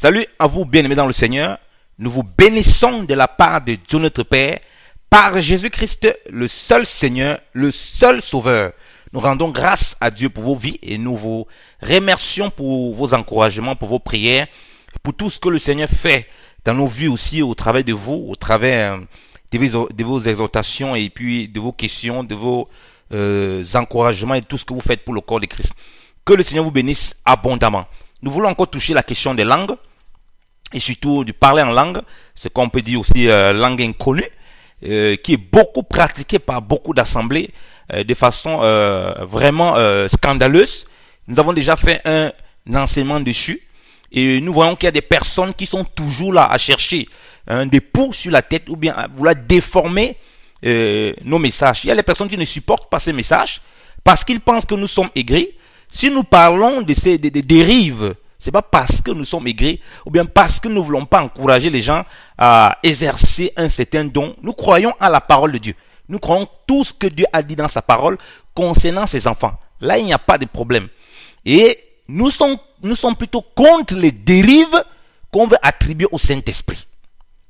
Salut à vous, bien-aimés dans le Seigneur. Nous vous bénissons de la part de Dieu notre Père, par Jésus-Christ, le seul Seigneur, le seul Sauveur. Nous rendons grâce à Dieu pour vos vies et nous vous remercions pour vos encouragements, pour vos prières, pour tout ce que le Seigneur fait dans nos vies aussi, au travers de vous, au travers de vos exhortations et puis de vos questions, de vos encouragements et tout ce que vous faites pour le corps de Christ. Que le Seigneur vous bénisse abondamment. Nous voulons encore toucher la question des langues et surtout du parler en langue, ce qu'on peut dire aussi langue inconnue, qui est beaucoup pratiquée par beaucoup d'assemblées de façon vraiment scandaleuse. Nous avons déjà fait un enseignement dessus et nous voyons qu'il y a des personnes qui sont toujours là à chercher des poux sur la tête ou bien à vouloir déformer nos messages. Il y a des personnes qui ne supportent pas ces messages parce qu'ils pensent que nous sommes aigris. Si nous parlons de ces dérives, c'est pas parce que nous sommes aigris ou bien parce que nous ne voulons pas encourager les gens à exercer un certain don. Nous croyons à la parole de Dieu. Nous croyons tout ce que Dieu a dit dans sa parole concernant ses enfants. Là, il n'y a pas de problème. Et nous sommes plutôt contre les dérives qu'on veut attribuer au Saint-Esprit.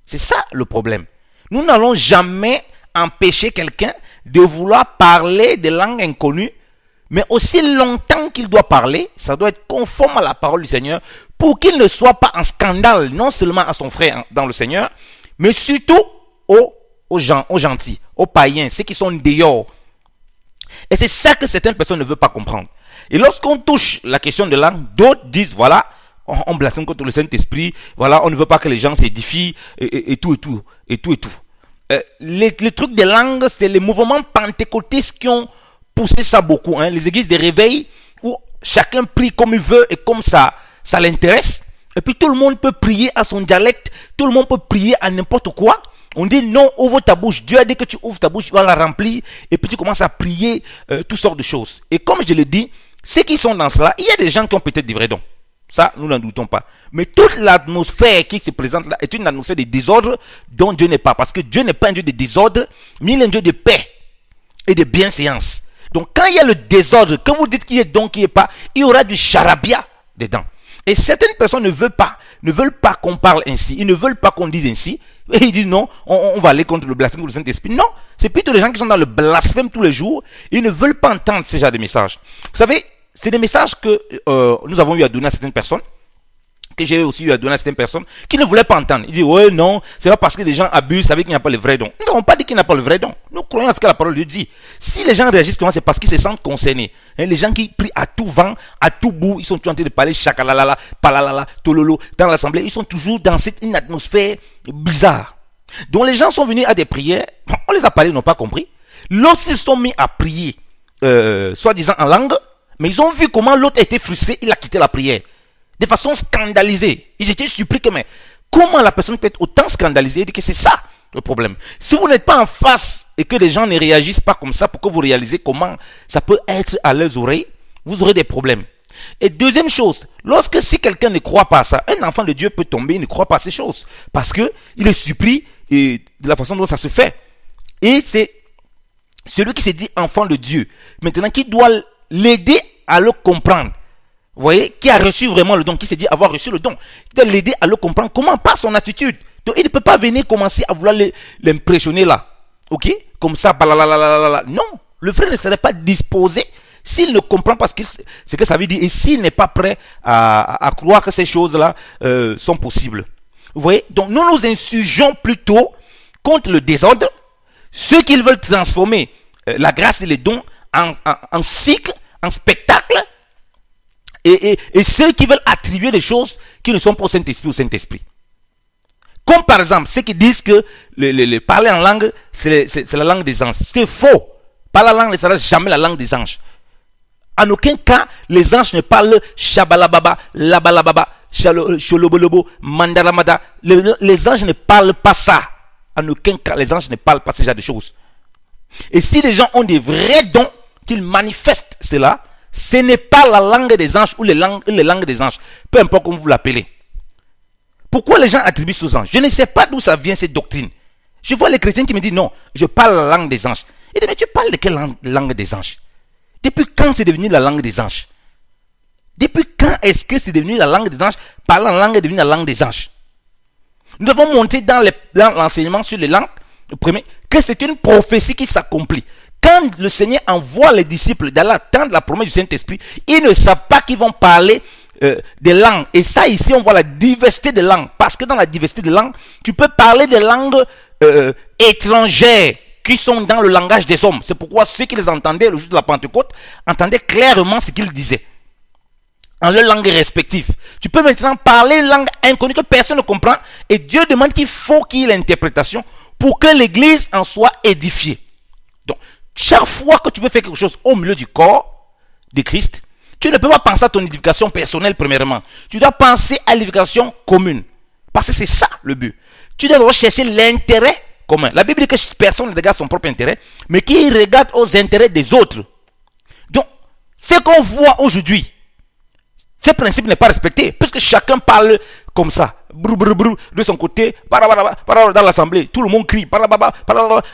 C'est ça le problème. Nous n'allons jamais empêcher quelqu'un de vouloir parler des langues inconnues, mais aussi longtemps qu'il doit parler, ça doit être conforme à la parole du Seigneur pour qu'il ne soit pas en scandale, non seulement à son frère dans le Seigneur, mais surtout aux gens, aux gentils, aux païens, ceux qui sont dehors. Et c'est ça que certaines personnes ne veulent pas comprendre. Et lorsqu'on touche la question de langue, d'autres disent, voilà, on blasphème contre le Saint-Esprit, voilà, on ne veut pas que les gens s'édifient, et tout. Les trucs des langues, c'est les mouvements pentecôtistes qui ont poussé ça beaucoup. Les églises de réveil, où chacun prie comme il veut et comme ça l'intéresse. Et puis tout le monde peut prier à son dialecte, tout le monde peut prier à n'importe quoi. On dit non, ouvre ta bouche. Dieu a dit que tu ouvres ta bouche, tu vas la remplir. Et puis tu commences à prier toutes sortes de choses. Et comme je l'ai dit, ceux qui sont dans cela, il y a des gens qui ont peut-être des vrais dons. Ça, nous n'en doutons pas. Mais toute l'atmosphère qui se présente là est une atmosphère de désordre dont Dieu n'est pas. Parce que Dieu n'est pas un Dieu de désordre, mais il est un Dieu de paix et de bienséance. Donc quand il y a le désordre, que vous dites qu'il y a don, qu'il n'y ait pas, il y aura du charabia dedans. Et certaines personnes ne veulent pas qu'on parle ainsi. Ils ne veulent pas qu'on dise ainsi. Et ils disent non, on va aller contre le blasphème du Saint-Esprit. Non, c'est plutôt les gens qui sont dans le blasphème tous les jours. Ils ne veulent pas entendre ce genre de messages. Vous savez, c'est des messages que nous avons eu à donner à certaines personnes, que j'ai aussi eu à donner à certaines personnes, qui ne voulaient pas entendre. Ils disent, ouais, non, c'est pas parce que des gens abusent, ça veut dire qu'il n'y a pas le vrai don. Nous n'avons pas dit qu'il n'y a pas le vrai don. Nous croyons à ce que la parole de Dieu dit. Si les gens réagissent comme ça, c'est parce qu'ils se sentent concernés. Les gens qui prient à tout vent, à tout bout, ils sont toujours en train de parler chakalala, palalala, tololo, dans l'assemblée, ils sont toujours dans une atmosphère bizarre. Donc les gens sont venus à des prières, on les a parlé, ils n'ont pas compris. Lorsqu'ils sont mis à prier, soi-disant en langue, mais ils ont vu comment l'autre était frustré, il a quitté la prière. De façon scandalisée. Ils étaient surpris que, mais comment la personne peut être autant scandalisée et dire que c'est ça le problème. Si vous n'êtes pas en face et que les gens ne réagissent pas comme ça pour que vous réalisez comment ça peut être à leurs oreilles, vous aurez des problèmes. Et deuxième chose, si quelqu'un ne croit pas à ça, un enfant de Dieu peut tomber, il ne croit pas à ces choses. Parce que il est surpris de la façon dont ça se fait. Et c'est celui qui s'est dit enfant de Dieu, maintenant qui doit l'aider à le comprendre. Vous voyez, qui a reçu vraiment le don, qui s'est dit avoir reçu le don, il doit l'aider à le comprendre. Comment? Par son attitude. Donc il ne peut pas venir commencer à vouloir l'impressionner là. Ok? Comme ça, balalala. Non, le frère ne serait pas disposé s'il ne comprend pas ce que ça veut dire et s'il n'est pas prêt à croire que ces choses-là sont possibles. Vous voyez? Donc nous nous insurgeons plutôt contre le désordre, ceux qui veulent transformer la grâce et les dons en cycle, en spectacle, et ceux qui veulent attribuer des choses qui ne sont pas au Saint-Esprit. Comme par exemple, ceux qui disent que le parler en langue, c'est la langue des anges. C'est faux. Parler en langue ne sera jamais la langue des anges. En aucun cas, les anges ne parlent shabalababa, labalababa, sholobolobo, mandaramada. Les anges ne parlent pas ça. En aucun cas, les anges ne parlent pas ce genre de choses. Et si les gens ont des vrais dons, qu'ils manifestent cela, ce n'est pas la langue des anges ou les langues des anges. Peu importe comment vous l'appelez. Pourquoi les gens attribuent ça aux anges? Je ne sais pas d'où ça vient cette doctrine. Je vois les chrétiens qui me disent non, je parle la langue des anges. Et mais tu parles de quelle langue des anges? Depuis quand c'est devenu la langue des anges? Depuis quand est-ce que c'est devenu la langue des anges? Parler en langue est devenu la langue des anges. Nous avons monté dans l'enseignement sur les langues, le premier, que c'est une prophétie qui s'accomplit. Quand le Seigneur envoie les disciples d'aller attendre la promesse du Saint-Esprit, ils ne savent pas qu'ils vont parler des langues. Et ça, ici, on voit la diversité des langues. Parce que dans la diversité des langues, tu peux parler des langues étrangères qui sont dans le langage des hommes. C'est pourquoi ceux qui les entendaient le jour de la Pentecôte entendaient clairement ce qu'ils disaient en leur langue respective. Tu peux maintenant parler une langue inconnue que personne ne comprend et Dieu demande qu'il faut qu'il y ait l'interprétation pour que l'église en soit édifiée. Donc, chaque fois que tu veux faire quelque chose au milieu du corps de Christ, tu ne peux pas penser à ton édification personnelle premièrement. Tu dois penser à l'édification commune. Parce que c'est ça le but. Tu dois chercher l'intérêt commun. La Bible dit que personne ne regarde son propre intérêt, mais qu'il regarde aux intérêts des autres. Donc, ce qu'on voit aujourd'hui, ce principe n'est pas respecté, puisque chacun parle comme ça, brou, brou, brou, de son côté, dans l'assemblée, tout le monde crie,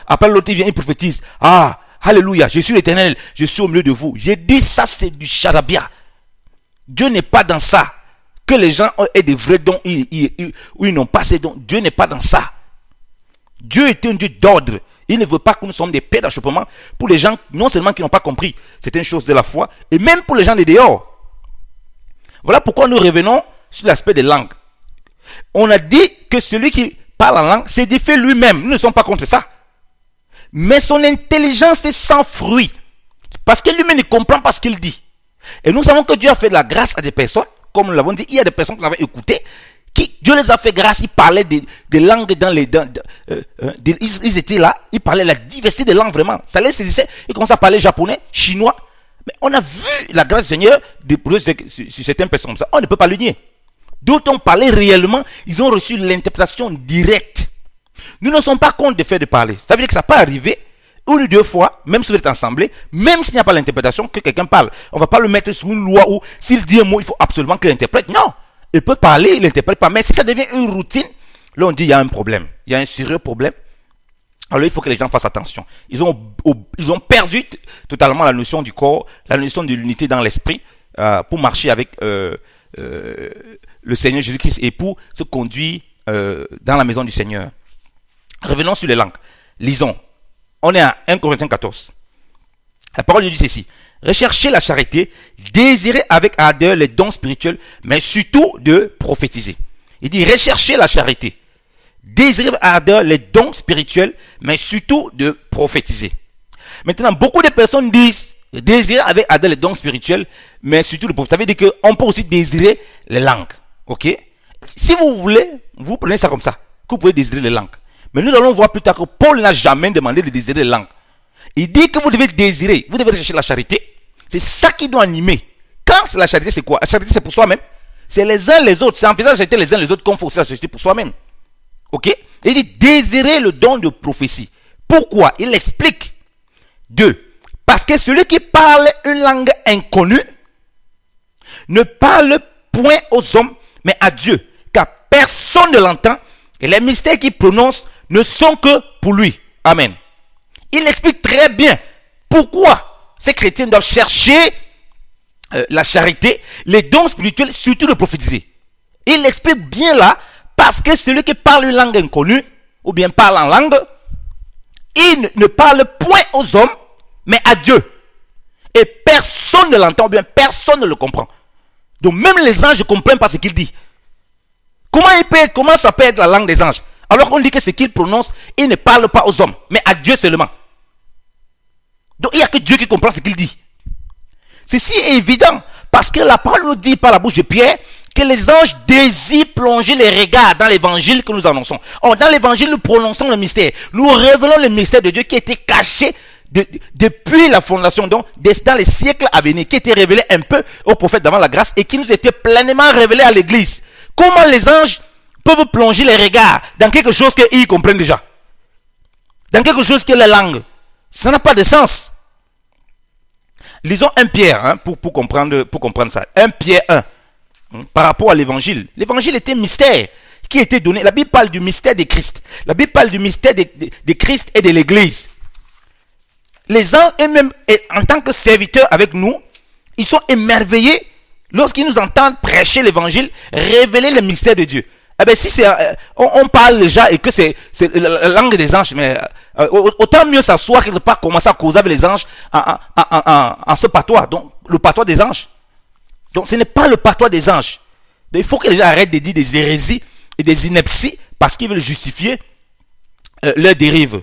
après l'autre vient, il prophétise, ah, alléluia, je suis l'Éternel, je suis au milieu de vous. J'ai dit ça, c'est du charabia. Dieu n'est pas dans ça. Que les gens aient des vrais dons ou ils n'ont pas ces dons, Dieu n'est pas dans ça. Dieu est un Dieu d'ordre. Il ne veut pas que nous sommes des pères d'achoppement pour les gens non seulement qui n'ont pas compris certaines choses de la foi, et même pour les gens des dehors. Voilà pourquoi nous revenons sur l'aspect des langues. On a dit que celui qui parle en langue s'édifie lui-même. Nous ne sommes pas contre ça. Mais son intelligence est sans fruit. Parce que lui-même ne comprend pas ce qu'il dit. Et nous savons que Dieu a fait de la grâce à des personnes. Comme nous l'avons dit, il y a des personnes qui nous avaient écouté. Dieu les a fait grâce. Ils parlaient des langues dans les... ils étaient là. Ils parlaient la diversité des langues vraiment. Ça les saisissait. Ils commençaient à parler japonais, chinois. Mais on a vu la grâce du Seigneur sur certaines personnes comme ça. On ne peut pas le nier. D'autres ont parlé réellement. Ils ont reçu l'interprétation directe. Nous ne sommes pas contre le fait de parler. Ça veut dire que ça peut arriver une ou deux fois, même si vous êtes assemblé, même s'il n'y a pas l'interprétation, que quelqu'un parle. On ne va pas le mettre sous une loi où s'il dit un mot, il faut absolument qu'il interprète. Non. Il peut parler, il n'interprète pas. Mais si ça devient une routine, là on dit il y a un problème. Il y a un sérieux problème. Alors il faut que les gens fassent attention. Ils ont perdu totalement la notion du corps, la notion de l'unité dans l'esprit pour marcher avec le Seigneur Jésus-Christ et pour se conduire dans la maison du Seigneur. Revenons sur les langues. Lisons. On est à 1 Corinthiens 14. La parole dit ceci. Recherchez la charité, désirez avec ardeur les dons spirituels, mais surtout de prophétiser. Il dit recherchez la charité. Désirez avec ardeur les dons spirituels, mais surtout de prophétiser. Maintenant, beaucoup de personnes disent désirer avec ardeur les dons spirituels, mais surtout de prophétiser. Ça veut dire qu'on peut aussi désirer les langues. Ok? Si vous voulez, vous prenez ça comme ça, que vous pouvez désirer les langues. Mais nous allons voir plus tard que Paul n'a jamais demandé de désirer les langues. Il dit que vous devez désirer, vous devez rechercher la charité. C'est ça qui doit animer. Quand c'est la charité, c'est quoi? La charité, c'est pour soi-même. C'est les uns les autres. C'est en faisant la charité les uns les autres qu'on fait aussi la charité pour soi-même. Ok? Il dit désirer le don de prophétie. Pourquoi? Il explique. 2. Parce que celui qui parle une langue inconnue ne parle point aux hommes, mais à Dieu. Car personne ne l'entend et les mystères qu'il prononce ne sont que pour lui. Amen. Il explique très bien pourquoi ces chrétiens doivent chercher la charité, les dons spirituels, surtout de prophétiser. Il explique bien là, parce que celui qui parle une langue inconnue, ou bien parle en langue, il ne parle point aux hommes, mais à Dieu. Et personne ne l'entend, ou bien personne ne le comprend. Donc même les anges ne comprennent pas ce qu'il dit. Comment ça peut être la langue des anges? Alors qu'on dit que ce qu'il prononce, il ne parle pas aux hommes, mais à Dieu seulement. Donc il n'y a que Dieu qui comprend ce qu'il dit. Ceci est évident, parce que la parole nous dit par la bouche de Pierre que les anges désirent plonger les regards dans l'évangile que nous annonçons. Or, dans l'évangile, nous prononçons le mystère. Nous révélons le mystère de Dieu qui était caché depuis la fondation, donc dans les siècles à venir, qui était révélé un peu aux prophètes d'avant la grâce et qui nous était pleinement révélé à l'église. Comment les anges peuvent plonger les regards dans quelque chose qu'ils comprennent déjà? Dans quelque chose qui est la langue. Ça n'a pas de sens. Lisons 1 Pierre pour comprendre ça. 1 Pierre 1. Par rapport à l'évangile. L'évangile était un mystère qui était donné. La Bible parle du mystère de Christ. La Bible parle du mystère de Christ et de l'église. Les anges eux-mêmes, en tant que serviteurs avec nous, ils sont émerveillés lorsqu'ils nous entendent prêcher l'évangile, révéler le mystère de Dieu. Eh bien, si c'est, on parle déjà et que c'est la langue des anges, mais autant mieux s'asseoir quelque part, commencer à causer avec les anges en ce patois. Donc, le patois des anges. Donc, ce n'est pas le patois des anges. Donc, il faut que les gens arrêtent de dire des hérésies et des inepties parce qu'ils veulent justifier leur dérive.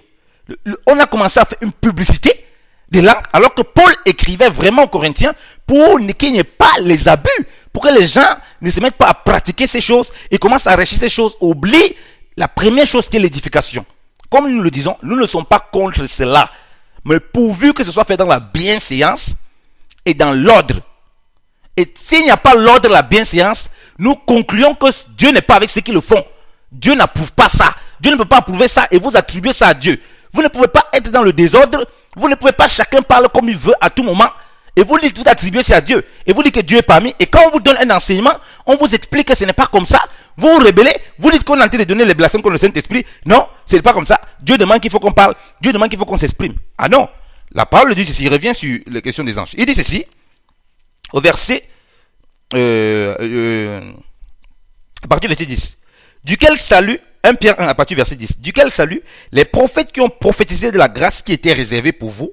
On a commencé à faire une publicité des langues, alors que Paul écrivait vraiment aux Corinthiens pour qu'il n'y ait pas les abus, pour que les gens ne se mettent pas à pratiquer ces choses et commencent à enrichir ces choses, oublient la première chose qui est l'édification. Comme nous le disons, nous ne sommes pas contre cela, mais pourvu que ce soit fait dans la bienséance et dans l'ordre. Et s'il n'y a pas l'ordre de la bienséance, nous concluons que Dieu n'est pas avec ceux qui le font. Dieu n'approuve pas ça. Dieu ne peut pas approuver ça et vous attribuez ça à Dieu. Vous ne pouvez pas être dans le désordre. Vous ne pouvez pas chacun parler comme il veut à tout moment. Et vous dites, vous attribuez ça à Dieu. Et vous dites que Dieu est parmi. Et quand on vous donne un enseignement, on vous explique que ce n'est pas comme ça. Vous vous rebellez. Vous dites qu'on est en train de donner les blasphèmes contre le Saint-Esprit. Non, ce n'est pas comme ça. Dieu demande qu'il faut qu'on parle. Dieu demande qu'il faut qu'on s'exprime. Ah non. La parole dit ceci. Il revient sur la question des anges. Il dit ceci. Au verset... à partir du verset 10. Duquel salue, 1 Pierre 1 à partir du verset 10. Duquel salue, les prophètes qui ont prophétisé de la grâce qui était réservée pour vous,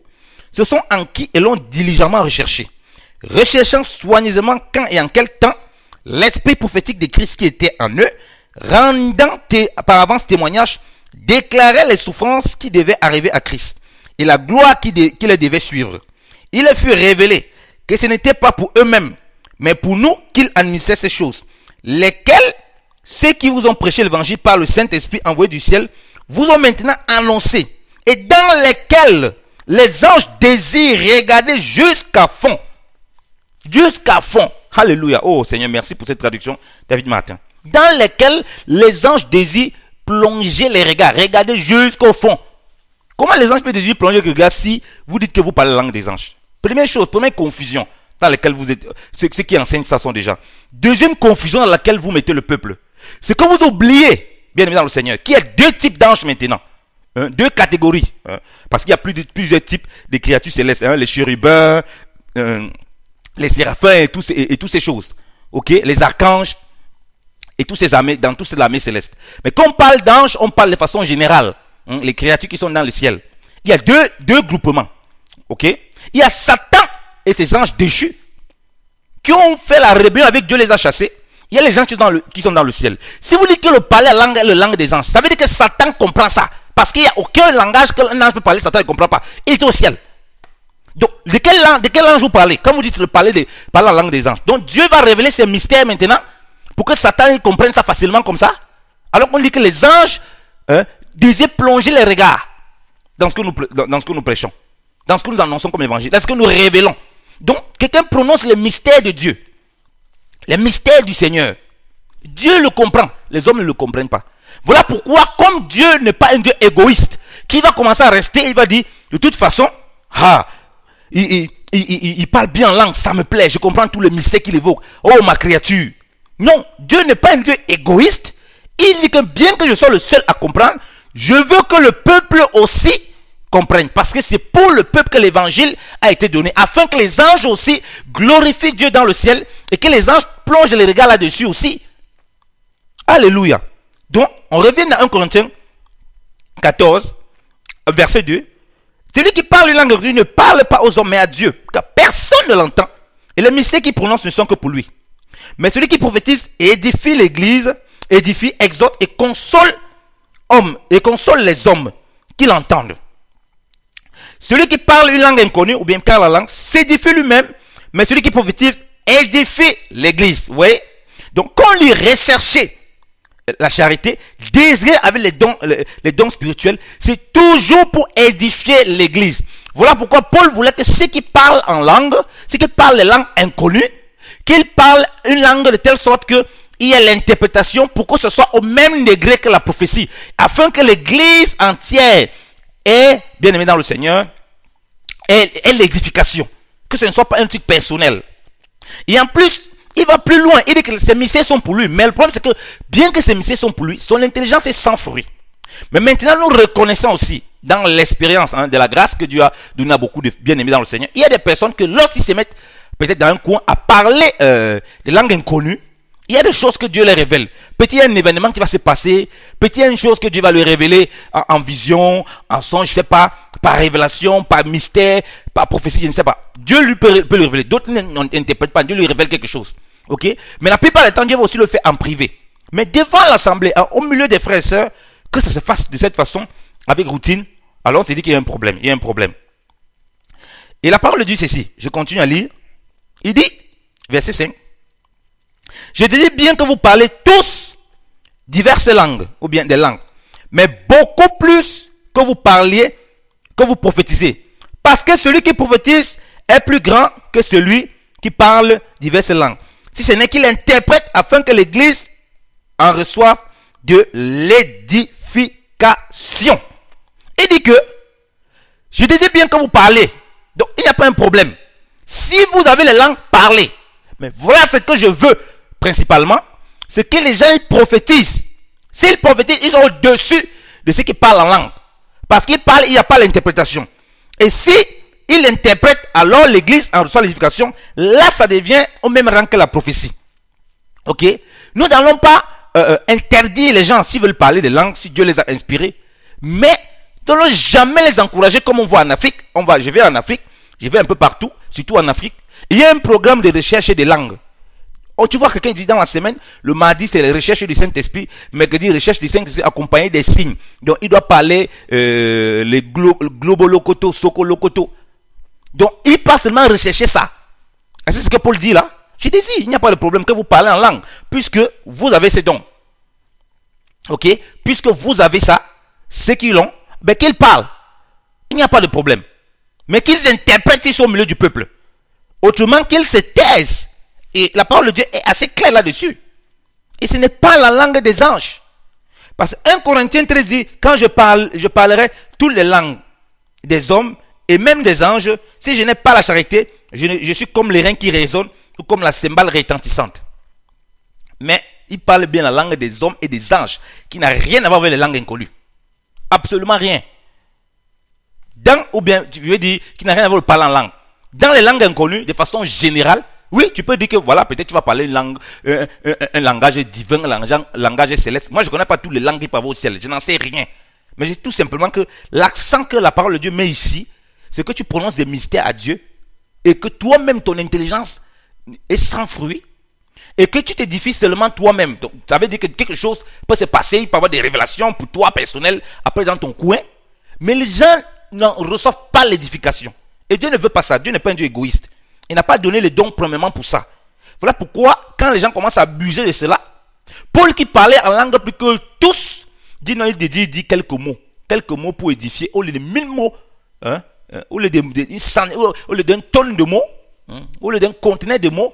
ce sont en qui ils l'ont diligemment recherché. Recherchant soigneusement quand et en quel temps l'esprit prophétique de Christ qui était en eux, rendant par avance témoignage, déclarait les souffrances qui devaient arriver à Christ et la gloire qui les devait suivre. Il leur fut révélé que ce n'était pas pour eux-mêmes, mais pour nous qu'ils administraient ces choses, lesquelles ceux qui vous ont prêché l'évangile par le Saint-Esprit envoyé du ciel vous ont maintenant annoncé, et dans lesquels les anges désirent regarder jusqu'à fond. Jusqu'à fond. Alléluia. Oh Seigneur, merci pour cette traduction, David Martin. Dans lesquels les anges désirent plonger les regards, regarder jusqu'au fond. Comment les anges peuvent désirer plonger les regards si vous dites que vous parlez la langue des anges? Première chose, première confusion dans laquelle vous êtes, ceux qui enseignent ça sont déjà. Deuxième confusion dans laquelle vous mettez le peuple, c'est que vous oubliez, bien évidemment, le Seigneur, qu'il y a deux types d'anges maintenant. Deux catégories. Parce qu'il y a plusieurs types de créatures célestes. Les chérubins, les séraphins et toutes ces choses. Ok? Les archanges et tous ces armées, dans toutes ces armées célestes. Mais quand on parle d'anges, on parle de façon générale. Les créatures qui sont dans le ciel. Il y a deux groupements. Ok? Il y a Satan et ses anges déchus qui ont fait la rébellion avec Dieu, les a chassés. Il y a les gens qui sont dans le ciel. Si vous dites que le parler la langue des anges, ça veut dire que Satan comprend ça. Parce qu'il n'y a aucun langage qu'un ange peut parler, Satan ne comprend pas. Il est au ciel. Donc, de quel ange vous parlez? Quand vous dites parler la langue des anges. Donc, Dieu va révéler ces mystères maintenant pour que Satan comprenne ça facilement comme ça. Alors qu'on dit que les anges désirent plonger les regards dans ce que nous prêchons, dans ce que nous annonçons comme évangile, dans ce que nous révélons. Donc, quelqu'un prononce les mystères de Dieu, les mystères du Seigneur. Dieu le comprend, les hommes ne le comprennent pas. Voilà pourquoi, comme Dieu n'est pas un Dieu égoïste, qui va commencer à rester, il va dire, de toute façon, il parle bien en langue, ça me plaît, je comprends tous les mystères qu'il évoque. Oh, ma créature. Non, Dieu n'est pas un Dieu égoïste. Il dit que bien que je sois le seul à comprendre, je veux que le peuple aussi comprenne. Parce que c'est pour le peuple que l'évangile a été donné, afin que les anges aussi glorifient Dieu dans le ciel et que les anges plongent les regards là-dessus aussi. Alléluia. Donc, on revient dans 1 Corinthiens 14, verset 2. Celui qui parle une langue inconnue ne parle pas aux hommes, mais à Dieu, car personne ne l'entend. Et les mystères qu'il prononce ne sont que pour lui. Mais celui qui prophétise édifie l'église, édifie, exhorte et console les hommes qui l'entendent. Celui qui parle une langue inconnue, ou bien parle la langue, s'édifie lui-même, mais celui qui prophétise édifie l'église. Vous voyez? Donc, quand on lui recherchait la charité, désirer avec les dons spirituels, c'est toujours pour édifier l'église. Voilà pourquoi Paul voulait que ceux qui parlent en langue, ceux qui parlent les langues inconnues, qu'ils parlent une langue de telle sorte que il y a l'interprétation pour que ce soit au même degré que la prophétie, afin que l'église entière ait, bien aimé dans le Seigneur, ait l'édification, que ce ne soit pas un truc personnel. Et en plus, il va plus loin, il dit que ces mystères sont pour lui, mais le problème c'est que, bien que ces mystères sont pour lui, son intelligence est sans fruit. Mais maintenant, nous reconnaissons aussi, dans l'expérience de la grâce que Dieu a donné à beaucoup de bien-aimés dans le Seigneur, il y a des personnes que lorsqu'ils se mettent peut-être dans un coin, à parler des langues inconnues, il y a des choses que Dieu leur révèle. Peut-être il y a un événement qui va se passer. Peut-être il y a une chose que Dieu va lui révéler en vision, en songe, je ne sais pas, par révélation, par mystère, par prophétie, je ne sais pas. Dieu lui peut lui révéler. D'autres n'interprètent pas. Dieu lui révèle quelque chose. Ok? Mais la plupart du temps, Dieu va aussi le faire en privé. Mais devant l'assemblée, au milieu des frères et sœurs, que ça se fasse de cette façon, avec routine, alors on s'est dit qu'il y a un problème. Il y a un problème. Et la parole de Dieu, c'est ici. Je continue à lire. Il dit, verset 5. Je dis bien que vous parlez tous diverses langues, ou bien des langues, mais beaucoup plus que vous parliez, que vous prophétisez. Parce que celui qui prophétise est plus grand que celui qui parle diverses langues. Si ce n'est qu'il interprète afin que l'Église en reçoive de l'édification. Il dit que, je disais bien que vous parlez, donc il n'y a pas un problème. Si vous avez les langues, parlez. Mais voilà ce que je veux principalement, c'est que les gens ils prophétisent. S'ils prophétisent, ils sont au-dessus de ceux qui parlent en langue. Parce qu'ils parlent, il n'y a pas l'interprétation. Et si ils interprètent, alors l'Église en reçoit l'édification. Là, ça devient au même rang que la prophétie. Ok? Nous n'allons pas interdire les gens s'ils veulent parler des langues, si Dieu les a inspirés. Mais nous n'allons jamais les encourager comme on voit en Afrique. Je vais en Afrique, je vais un peu partout, surtout en Afrique. Il y a un programme de recherche des langues. Oh, tu vois quelqu'un dit dans la semaine, le mardi c'est la recherche du Saint-Esprit, mercredi recherche du Saint-Esprit accompagné des signes. Donc il doit parler les globo-lokoto, soko-lokoto. Donc il pas seulement rechercher ça. Et c'est ce que Paul dit là. Je dis, il n'y a pas de problème que vous parlez en langue, puisque vous avez ces dons. Ok? Puisque vous avez ça, ceux qui l'ont, ben qu'ils parlent. Il n'y a pas de problème. Mais qu'ils interprètent, ils sont au milieu du peuple. Autrement qu'ils se taisent. Et la parole de Dieu est assez claire là-dessus. Et ce n'est pas la langue des anges. Parce que 1 Corinthiens 13 dit, quand je parlerai toutes les langues des hommes et même des anges, si je n'ai pas la charité, je suis comme les reins qui résonnent ou comme la cymbale retentissante. Mais il parle bien la langue des hommes et des anges, qui n'a rien à voir avec les langues inconnues. Absolument rien. Ou bien, je veux dire, qui n'a rien à voir avec le parler en langue. Dans les langues inconnues, de façon générale, oui, tu peux dire que voilà, peut-être tu vas parler une langue, un langage divin, un langage céleste. Moi, je ne connais pas toutes les langues qui parlent au ciel. Je n'en sais rien. Mais c'est tout simplement que l'accent que la parole de Dieu met ici, c'est que tu prononces des mystères à Dieu et que toi-même, ton intelligence est sans fruit et que tu t'édifies seulement toi-même. Donc, ça veut dire que quelque chose peut se passer, il peut y avoir des révélations pour toi, personnelles, après dans ton coin. Mais les gens ne reçoivent pas l'édification. Et Dieu ne veut pas ça. Dieu n'est pas un Dieu égoïste. Il n'a pas donné les dons premièrement pour ça. Voilà pourquoi, quand les gens commencent à abuser de cela, Paul qui parlait en langue plus que tous, dit non, il dit quelques mots. Quelques mots pour édifier, au lieu de 1000 mots, hein, au lieu d'une tonne de mots, hein, au lieu d'un conteneur de mots,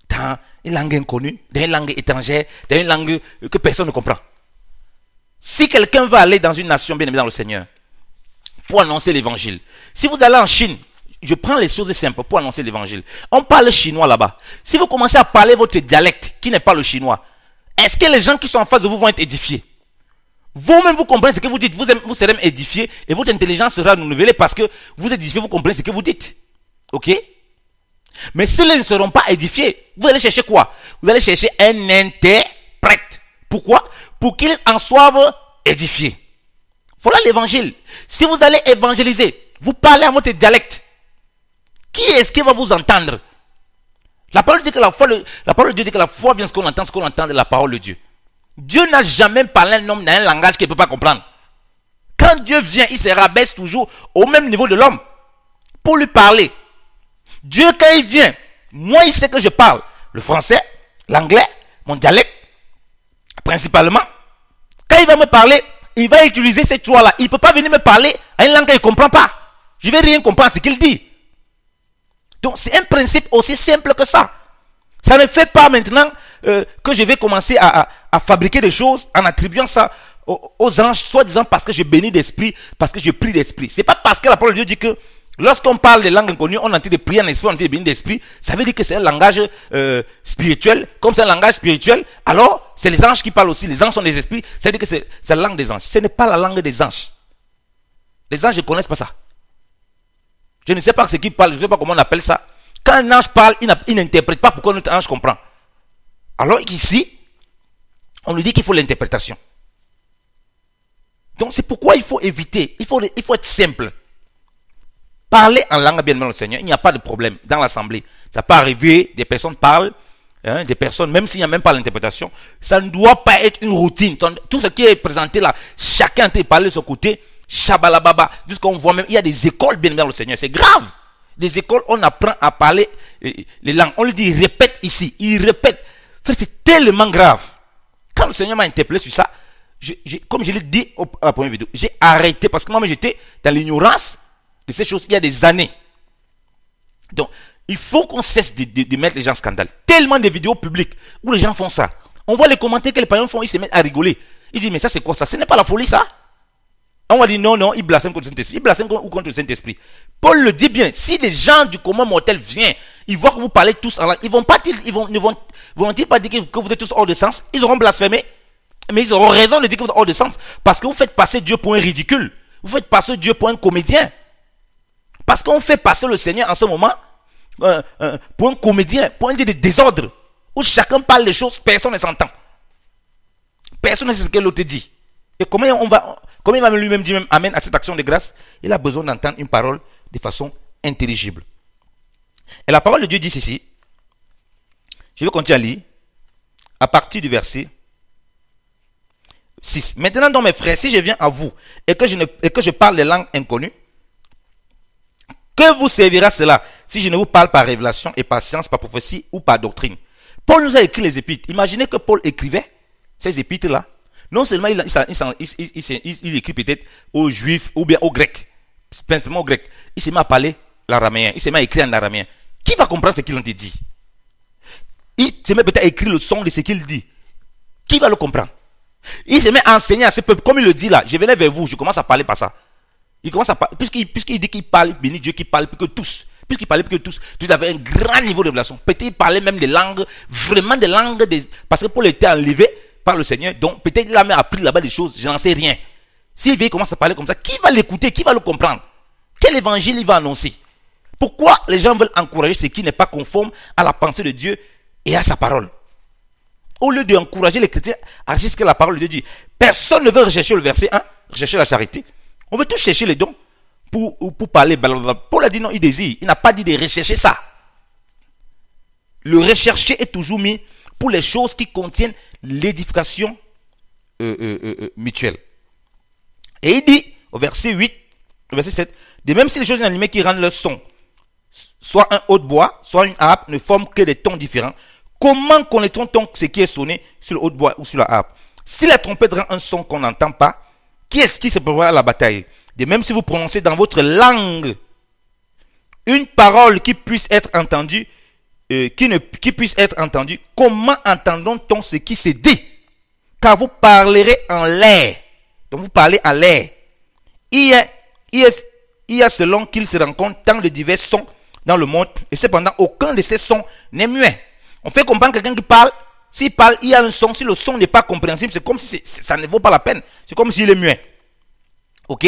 dans une langue inconnue, dans une langue étrangère, dans une langue que personne ne comprend. Si quelqu'un veut aller dans une nation bien aimée dans le Seigneur, pour annoncer l'évangile, si vous allez en Chine, je prends les choses simples pour annoncer l'évangile. On parle chinois là-bas. Si vous commencez à parler votre dialecte, qui n'est pas le chinois, est-ce que les gens qui sont en face de vous vont être édifiés? Vous-même, vous comprenez ce que vous dites. Vous serez édifiés et votre intelligence sera renouvelée parce que vous êtes édifiés, vous comprenez ce que vous dites. Ok? Mais s'ils ne seront pas édifiés, vous allez chercher quoi? Vous allez chercher un interprète. Pourquoi? Pour qu'ils en soient édifiés. Voilà l'évangile. Si vous allez évangéliser, vous parlez à votre dialecte. Qui est-ce qui va vous entendre? La parole dit que la parole de Dieu dit que la foi vient ce qu'on entend de la parole de Dieu. Dieu n'a jamais parlé à un homme dans un langage qu'il ne peut pas comprendre. Quand Dieu vient, il se rabaisse toujours au même niveau de l'homme pour lui parler. Dieu, quand il vient, moi, il sait que je parle le français, l'anglais, mon dialecte, principalement. Quand il va me parler, il va utiliser ces trois-là. Il ne peut pas venir me parler à une langue qu'il ne comprend pas. Je ne vais rien comprendre ce qu'il dit. Donc, c'est un principe aussi simple que ça. Ça ne fait pas maintenant que je vais commencer à fabriquer des choses en attribuant ça aux anges, soi-disant parce que je bénis d'esprit, parce que je prie d'esprit. Ce n'est pas parce que la parole de Dieu dit que lorsqu'on parle des langues inconnues, on est en train de prier en esprit, on est en train de bénir d'esprit. Ça veut dire que c'est un langage spirituel. Comme c'est un langage spirituel, alors c'est les anges qui parlent aussi. Les anges sont des esprits. Ça veut dire que c'est la langue des anges. Ce n'est pas la langue des anges. Les anges ne connaissent pas ça. Je ne sais pas ce qu'ils parlent, je ne sais pas comment on appelle ça. Quand un ange parle, il n'interprète pas pourquoi notre ange comprend. Alors qu'ici, on lui dit qu'il faut l'interprétation. Donc c'est pourquoi il faut éviter, il faut être simple. Parler en langue bien-aimé au Seigneur, il n'y a pas de problème dans l'assemblée. Ça peut arriver, des personnes parlent, des personnes, même s'il n'y a même pas l'interprétation, ça ne doit pas être une routine. Tout ce qui est présenté là, chacun peut parler de son côté, shabalababa, jusqu'on voit même, il y a des écoles bien-aimé au Seigneur, c'est grave. Des écoles, on apprend à parler les langues. On lui dit, répète ici, il répète. C'est tellement grave. Quand le Seigneur m'a interpellé sur ça, comme je l'ai dit à la première vidéo, j'ai arrêté parce que moi j'étais dans l'ignorance de ces choses il y a des années. Donc, il faut qu'on cesse de mettre les gens en scandale. Tellement de vidéos publiques où les gens font ça. On voit les commentaires que les parents font, ils se mettent à rigoler. Ils disent, mais ça c'est quoi ça? Ce n'est pas la folie ça? On va dire, non, ils blasphèment contre le Saint-Esprit. Ils blasphèment contre le Saint-Esprit. Paul le dit bien, si les gens du commun mortel viennent, ils voient que vous parlez tous en langue, ils vont-ils pas dire que vous êtes tous hors de sens? Ils auront blasphémé. Mais ils auront raison de dire que vous êtes hors de sens. Parce que vous faites passer Dieu pour un ridicule. Vous faites passer Dieu pour un comédien. Parce qu'on fait passer le Seigneur en ce moment pour un comédien, pour un Dieu de désordre. Où chacun parle des choses, personne ne s'entend. Personne ne sait ce que l'autre dit. Et comment il va lui-même dire Amen à cette action de grâce? Il a besoin d'entendre une parole de façon intelligible. Et la parole de Dieu dit ceci. Je vais continuer à lire. À partir du verset 6. Maintenant donc mes frères, si je viens à vous et que je parle des langues inconnues, que vous servira cela si je ne vous parle par révélation et par science, par prophétie ou par doctrine? Paul nous a écrit les épîtres. Imaginez que Paul écrivait ces épîtres-là. Non seulement il écrit peut-être aux juifs ou bien aux grecs, principalement aux grecs. Il s'est mis à parler l'araméen, il s'est mis à écrire en araméen. Qui va comprendre ce qu'il ont dit? Il s'est mis peut-être à écrire le son de ce qu'il dit. Qui va le comprendre? Il se met à enseigner à ce peuple, comme il le dit là, je venais vers vous, je commence à parler par ça. Il commence à parler, puisqu'il dit qu'il parle, béni Dieu, qu'il parle plus que tous. Puisqu'il parlait plus que tous, tous avaient un grand niveau de révélation. Peut-être il parlait même des langues, vraiment des langues, parce que Paul était enlevé par le Seigneur, donc peut-être il a même appris là-bas des choses, je n'en sais rien. S'il vient, il commence à parler comme ça, qui va l'écouter, qui va le comprendre? Quel évangile il va annoncer? Pourquoi les gens veulent encourager ce qui n'est pas conforme à la pensée de Dieu et à sa parole? Au lieu d'encourager les chrétiens à rechercher ce que la parole de Dieu dit. Personne ne veut rechercher le verset 1, rechercher la charité. On veut tous chercher les dons pour parler. Blablabla. Paul a dit non, il désire. Il n'a pas dit de rechercher ça. Le rechercher est toujours mis pour les choses qui contiennent l'édification mutuelle. Et il dit au verset 8, au verset 7, de même si les choses inanimées qui rendent leur son, soit un hautbois, soit une harpe, ne forment que des tons différents, comment connaît-on ce qui est sonné sur le hautbois ou sur la harpe? Si la trompette rend un son qu'on n'entend pas, qui est-ce qui se prépare à la bataille? De même si vous prononcez dans votre langue une parole qui puisse être entendue, qui puisse être entendue, comment entendons-on ce qui se dit? Car vous parlerez en l'air. Donc vous parlez en l'air. Il y a selon qu'il se rencontre tant de divers sons dans le monde, et cependant aucun de ces sons n'est muet. On fait comprendre quelqu'un qui parle, s'il parle, il y a un son, si le son n'est pas compréhensible, c'est comme si ça ne vaut pas la peine. C'est comme s'il est muet. Ok?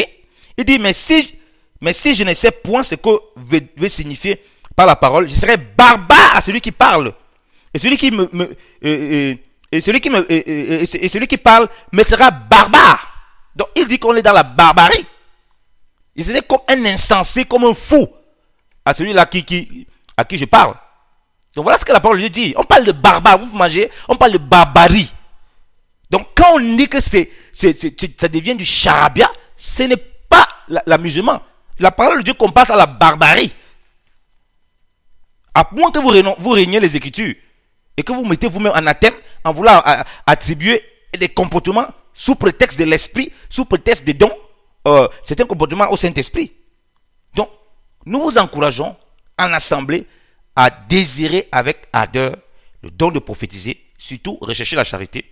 Il dit, mais si je ne sais point ce que veut signifier par la parole, je serai barbare à celui qui parle. Et celui qui parle me sera barbare. Donc il dit qu'on est dans la barbarie. Il serait comme un insensé, comme un fou à celui-là à qui je parle. Donc voilà ce que la parole de Dieu dit. On parle de barbare, vous mangez, on parle de barbarie. Donc quand on dit que ça devient du charabia, ce n'est pas l'amusement. La parole de Dieu qu'on passe à la barbarie. À moins que vous régniez les Écritures et que vous mettez vous-même en anathème en voulant attribuer des comportements sous prétexte de l'esprit, sous prétexte des dons, c'est un comportement au Saint-Esprit. Donc, nous vous encourageons en assemblée à désirer avec ardeur le don de prophétiser, surtout rechercher la charité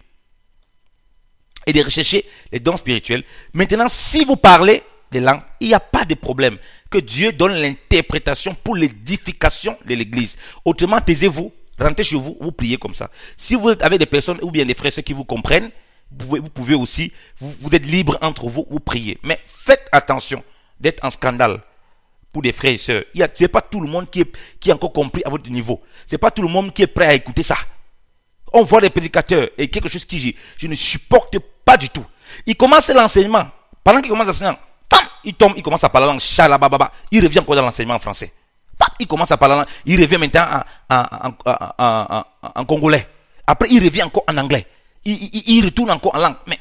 et de rechercher les dons spirituels. Maintenant, si vous parlez des langues, il n'y a pas de problème. Que Dieu donne l'interprétation pour l'édification de l'église. Autrement, taisez-vous, rentrez chez vous, vous priez comme ça. Si vous êtes avec des personnes ou bien des frères qui vous comprennent, vous pouvez aussi, vous êtes libre entre vous, vous priez. Mais faites attention d'être en scandale pour des frères et sœurs. Ce n'est pas tout le monde qui est encore compris à votre niveau. Ce n'est pas tout le monde qui est prêt à écouter ça. On voit des prédicateurs et quelque chose que je ne supporte pas du tout. Ils commencent l'enseignement. Pendant qu'ils commencent l'enseignement, il tombe, il commence à parler en chalabababa. Il revient encore dans l'enseignement en français. Il commence à parler, il revient maintenant en congolais. Après, il revient encore en anglais. Il retourne encore en langue. Mais,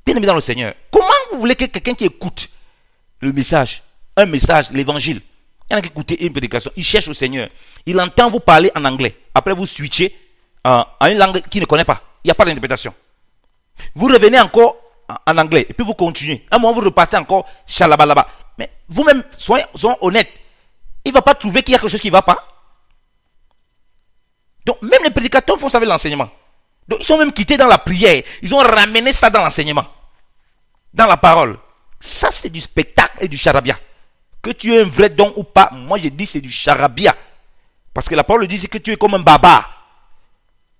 bien aimé dans le Seigneur, comment vous voulez que quelqu'un qui écoute le message, un message, l'évangile, il y en a qui écoutent une prédication, il cherche le Seigneur, il entend vous parler en anglais. Après, vous switchez à une langue qu'il ne connaît pas. Il n'y a pas d'interprétation. Vous revenez encore en anglais, et puis vous continuez. À un moment, vous repassez encore chalabalaba. Mais vous-même, soyons honnêtes. Il ne va pas trouver qu'il y a quelque chose qui ne va pas. Donc, même les prédicateurs font ça avec l'enseignement. Donc, ils sont même quittés dans la prière. Ils ont ramené ça dans l'enseignement. Dans la parole. Ça, c'est du spectacle et du charabia. Que tu aies un vrai don ou pas, moi je dis c'est du charabia. Parce que la parole dit que tu es comme un barbare.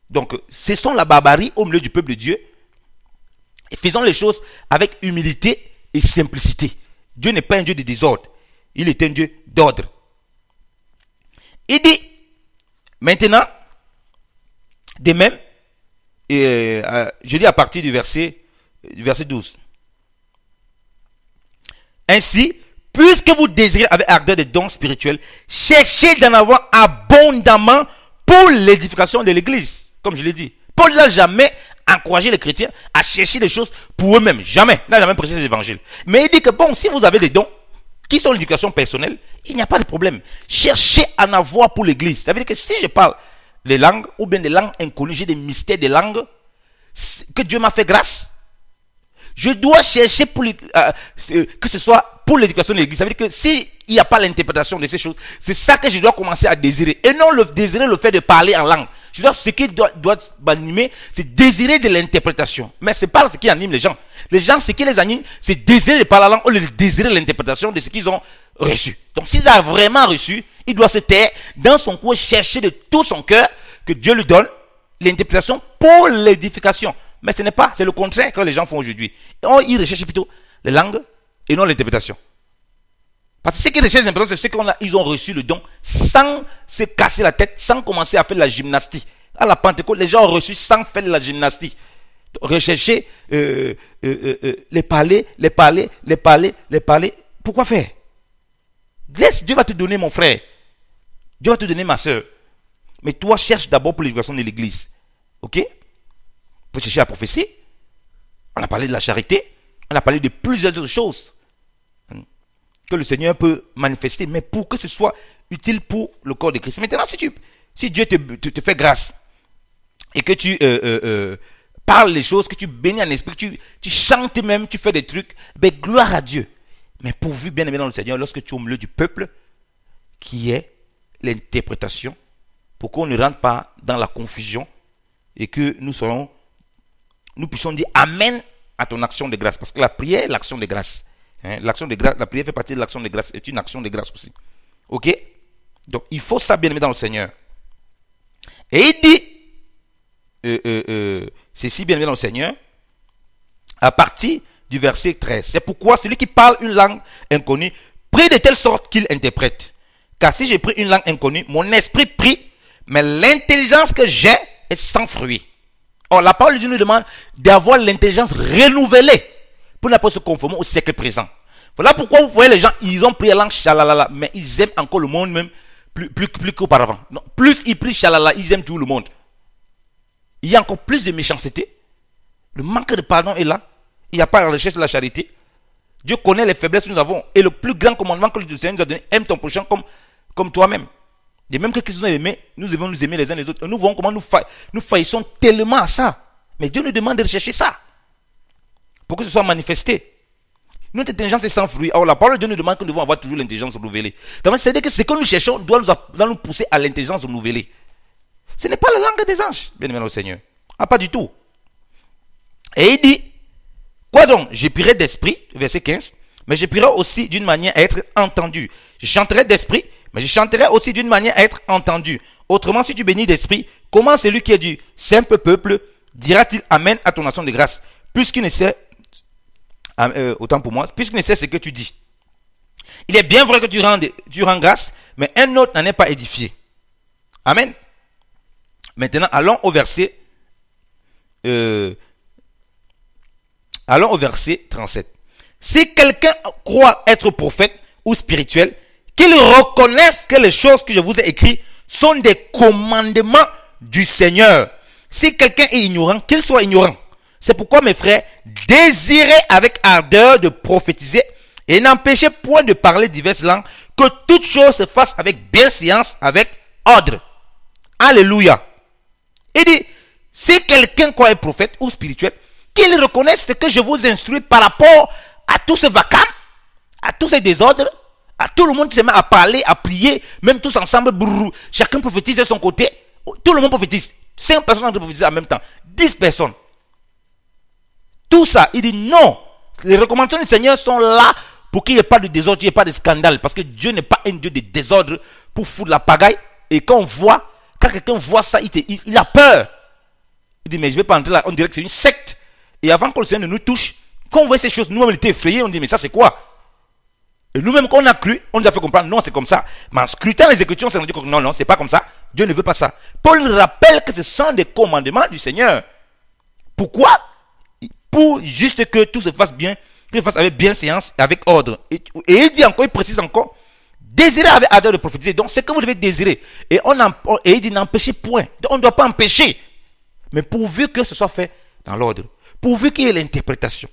Donc, cessons la barbarie au milieu du peuple de Dieu. Et faisons les choses avec humilité et simplicité. Dieu n'est pas un Dieu de désordre. Il est un Dieu d'ordre. Il dit, maintenant, de même, je lis à partir du verset 12. Ainsi, puisque vous désirez avec ardeur des dons spirituels, cherchez d'en avoir abondamment pour l'édification de l'église. Comme je l'ai dit. Paul n'a jamais encouragé les chrétiens à chercher des choses pour eux-mêmes. Jamais. Il n'a jamais prêché l'évangile. Mais il dit que bon, si vous avez des dons qui sont l'éducation personnelle, il n'y a pas de problème. Cherchez à en avoir pour l'église. Ça veut dire que si je parle les langues, ou bien des langues inconnues, j'ai des mystères des langues, que Dieu m'a fait grâce, je dois chercher pour que ce soit pour l'éducation de l'église. Ça veut dire que s'il n'y a pas l'interprétation de ces choses, c'est ça que je dois commencer à désirer. Et non désirer le fait de parler en langue. Je dois, ce qui doit m'animer, c'est désirer de l'interprétation. Mais ce n'est pas ce qui anime les gens. Les gens, ce qui les anime, c'est désirer de parler en langue ou désirer l'interprétation de ce qu'ils ont reçu. Donc s'ils ont vraiment reçu, il doit se taire dans son coin, chercher de tout son cœur que Dieu lui donne l'interprétation pour l'édification. Mais ce n'est pas, c'est le contraire que les gens font aujourd'hui. Ils recherchent plutôt les langues et non l'interprétation. Parce que ceux qui recherchent l'interprétation, c'est ceux qui ont reçu le don sans se casser la tête, sans commencer à faire de la gymnastique. À la Pentecôte, les gens ont reçu sans faire de la gymnastique. Rechercher, les parler. Pourquoi faire? Laisse, Dieu va te donner, mon frère. Dieu va te donner, ma soeur. Mais toi, cherche d'abord pour l'éducation de l'église. Ok? Faut chercher à prophétie. On a parlé de la charité. On a parlé de plusieurs autres choses que le Seigneur peut manifester, mais pour que ce soit utile pour le corps de Christ. Maintenant, si Dieu te fait grâce et que tu parles les choses, que tu bénis en esprit, que tu chantes même, tu fais des trucs, ben gloire à Dieu. Mais pourvu, bien aimé dans le Seigneur, lorsque tu es au milieu du peuple, qui est l'interprétation, pour qu'on ne rentre pas dans la confusion et que nous puissions dire Amen à ton action de grâce. Parce que la prière est l'action de grâce. L'action de grâce, la prière fait partie de l'action de grâce. C'est une action de grâce aussi. Ok? Donc, il faut ça bien aimer dans le Seigneur. Et il dit, ceci bien aimé dans le Seigneur, à partir du verset 13. C'est pourquoi celui qui parle une langue inconnue, prie de telle sorte qu'il interprète. Car si j'ai pris une langue inconnue, mon esprit prie, mais l'intelligence que j'ai est sans fruit. Or, la parole de Dieu nous demande d'avoir l'intelligence renouvelée pour ne pas se conformer au siècle présent. Voilà pourquoi vous voyez les gens, ils ont pris la langue chalalala, mais ils aiment encore le monde même plus qu'auparavant. Non, plus ils prient chalala, ils aiment tout le monde. Il y a encore plus de méchanceté. Le manque de pardon est là. Il n'y a pas la recherche de la charité. Dieu connaît les faiblesses que nous avons. Et le plus grand commandement que le Seigneur nous a donné, aime ton prochain comme toi-même. De même que Christ nous a aimés, nous devons nous aimer les uns les autres. Et nous voyons comment nous faillissons tellement à ça. Mais Dieu nous demande de rechercher ça. Pour que ce soit manifesté. Notre intelligence est sans fruit. Alors la parole de Dieu nous demande que nous devons avoir toujours l'intelligence renouvelée. C'est-à-dire que ce que nous cherchons doit nous pousser à l'intelligence renouvelée. Ce n'est pas la langue des anges, bien aimé au Seigneur. Ah, pas du tout. Et il dit, quoi donc? Je prierai d'esprit, verset 15, mais je prierai aussi d'une manière à être entendu. Je chanterai d'esprit, mais je chanterai aussi d'une manière à être entendu. Autrement, si tu bénis d'esprit, comment celui qui est du simple peuple dira-t-il Amen à ton action de grâce, puisqu'il ne sait, autant pour moi, puisqu'il ne sait ce que tu dis. Il est bien vrai que tu rends grâce, mais un autre n'en est pas édifié. Amen. Maintenant, allons au verset 37. Si quelqu'un croit être prophète ou spirituel, qu'il reconnaisse que les choses que je vous ai écrites sont des commandements du Seigneur. Si quelqu'un est ignorant, qu'il soit ignorant. C'est pourquoi, mes frères, désirez avec ardeur de prophétiser et n'empêchez point de parler diverses langues, que toute chose se fasse avec bienséance, avec ordre. Alléluia. Il dit, si quelqu'un croit être prophète ou spirituel, qu'il reconnaisse ce que je vous instruis par rapport à tout ce vacarme, à tous ces désordres, à tout le monde qui se met à parler, à prier, même tous ensemble, brrr, chacun prophétise de son côté, tout le monde prophétise. 5 personnes ont prophétisé en même temps, 10 personnes. Tout ça, il dit non. Les recommandations du Seigneur sont là pour qu'il n'y ait pas de désordre, qu'il n'y ait pas de scandale, parce que Dieu n'est pas un Dieu de désordre pour foutre la pagaille. Et quand quelqu'un voit ça, il a peur. Il dit, mais je ne vais pas entrer là, on dirait que c'est une secte. Et avant que le Seigneur ne nous touche, quand on voit ces choses, nous-mêmes, on était effrayés, on dit, mais ça c'est quoi? Et nous-mêmes, quand on a cru, on nous a fait comprendre, non, c'est comme ça. Mais en scrutant les Écritures, on s'est rendu compte, non, c'est pas comme ça. Dieu ne veut pas ça. Paul rappelle que ce sont des commandements du Seigneur. Pourquoi? Pour juste que tout se fasse bien, que se fasse avec bienséance, avec ordre. Et il dit encore, il précise encore, désirez avec ardeur de prophétiser. Donc, c'est que vous devez désirer. Et il dit, n'empêchez point. Donc, on ne doit pas empêcher. Mais pourvu que ce soit fait dans l'ordre. Pourvu qu'il y ait l'interprétation.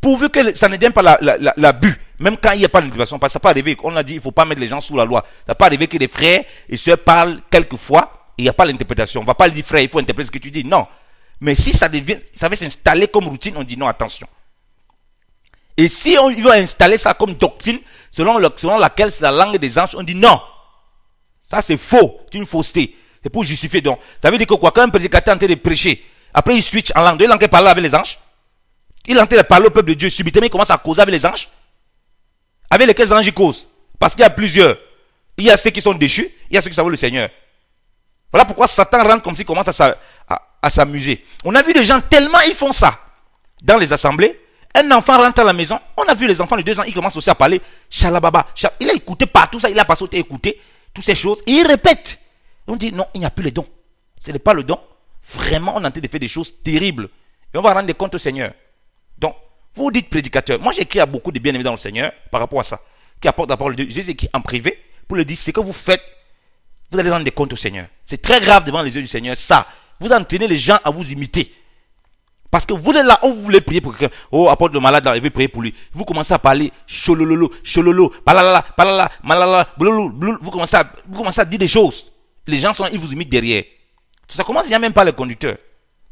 Pourvu que ça ne devienne pas l'abus. Même quand il n'y a pas d'interprétation. Parce que ça peut arriver. On a dit, il ne faut pas mettre les gens sous la loi. Ça peut arriver que les frères et sœurs parlent quelquefois et il n'y a pas l'interprétation. On ne va pas lui dire, frère, il faut interpréter ce que tu dis. Non. Mais si ça va s'installer comme routine, on dit non, attention. Et si on veut installer ça comme doctrine, selon laquelle c'est la langue des anges, on dit non. Ça c'est faux, c'est une fausseté. C'est pour justifier donc. Ça veut dire que quoi, quand un prédicateur est en train de prêcher, après il switch en langue, il est en train de parler avec les anges. Il est en train de parler au peuple de Dieu, subitement il commence à causer avec les anges. Avec lesquels anges il cause? Parce qu'il y a plusieurs. Il y a ceux qui sont déchus, il y a ceux qui savent le Seigneur. Voilà pourquoi Satan rentre comme s'il commence à s'amuser. On a vu des gens tellement ils font ça dans les assemblées. Un enfant rentre à la maison. On a vu les enfants de 2 ans, ils commencent aussi à parler. Shalababa. Il a écouté partout ça. Il a passé à écouter toutes ces choses. Et il répète. On dit non, il n'y a plus le don. Ce n'est pas le don. Vraiment, on est en train de faire des choses terribles. Et on va rendre des comptes au Seigneur. Donc, vous dites prédicateur. Moi, j'écris à beaucoup de bien-aimés dans le Seigneur par rapport à ça. Qui apportent la parole de Dieu. J'ai écrit en privé pour le dire. Ce que vous faites, vous allez rendre des comptes au Seigneur. C'est très grave devant les yeux du Seigneur. Ça, vous entraînez les gens à vous imiter. Parce que vous êtes là, vous voulez prier pour quelqu'un. Oh, apporte le malade là, il veut prier pour lui. Vous commencez à parler cholololo, palala, palala, malala, bloulou. Vous commencez à dire des choses. Les gens ils vous imitent derrière. Ça commence, il n'y a même pas le conducteur.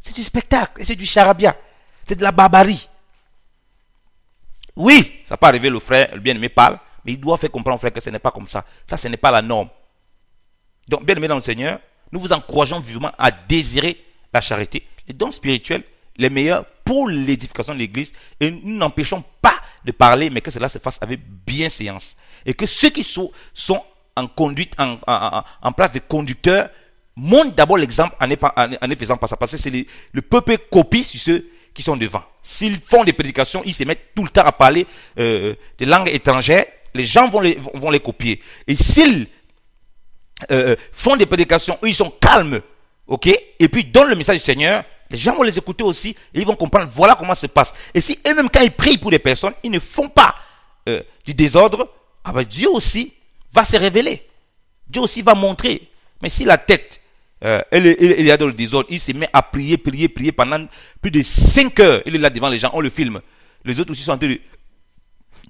C'est du spectacle, c'est du charabia. C'est de la barbarie. Oui, ça peut arriver, le frère, le bien-aimé parle, mais il doit faire comprendre au frère que ce n'est pas comme ça. Ça, ce n'est pas la norme. Donc, bien-aimé dans le Seigneur, nous vous encourageons vivement à désirer la charité, les dons spirituels, les meilleurs pour l'édification de l'église, et nous n'empêchons pas de parler, mais que cela se fasse avec bienséance. Et que ceux qui sont en conduite, en place de conducteurs, montrent d'abord l'exemple en ne faisant pas ça. Parce que c'est le peuple copie sur ceux qui sont devant. S'ils font des prédications, ils se mettent tout le temps à parler des langues étrangères, les gens vont les copier. Et s'ils font des prédications où ils sont calmes, ok, et puis donnent le message du Seigneur, les gens vont les écouter aussi et ils vont comprendre voilà comment ça se passe. Et si eux-mêmes quand ils prient pour des personnes, ils ne font pas du désordre, ah ben Dieu aussi va se révéler. Dieu aussi va montrer. Mais si la tête, elle est dans le désordre, il se met à prier pendant plus de 5 heures, il est là devant les gens, on le filme. Les autres aussi sont en train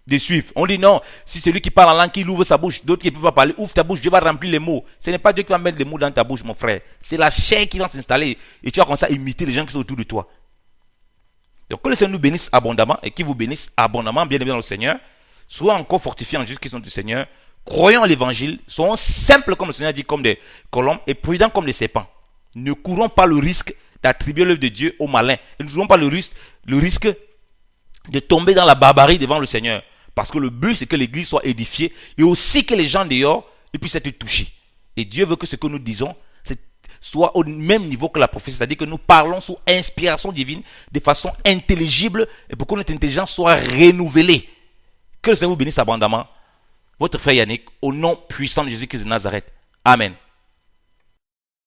de suivre. On dit non, si celui qui parle en langue, qui ouvre sa bouche, d'autres qui ne peuvent pas parler, ouvre ta bouche, Dieu va remplir les mots. Ce n'est pas Dieu qui va mettre les mots dans ta bouche, mon frère. C'est la chair qui va s'installer et tu vas commencer à imiter les gens qui sont autour de toi. Donc que le Seigneur nous bénisse abondamment et qu'il vous bénisse abondamment, bien aimé dans le Seigneur. Soyons encore fortifiés en Jésus qui sont du Seigneur. Croyons à l'évangile, soyons simples comme le Seigneur dit, comme des colombes et prudents comme des serpents. Ne courons pas le risque d'attribuer l'œuvre de Dieu aux malins. Et ne courons pas le risque de tomber dans la barbarie devant le Seigneur. Parce que le but, c'est que l'église soit édifiée et aussi que les gens dehors puissent être touchés. Et Dieu veut que ce que nous disons soit au même niveau que la prophétie. C'est-à-dire que nous parlons sous inspiration divine de façon intelligible et pour que notre intelligence soit renouvelée. Que le Seigneur vous bénisse abondamment. votre frère Yannick, au nom puissant de Jésus-Christ de Nazareth. Amen.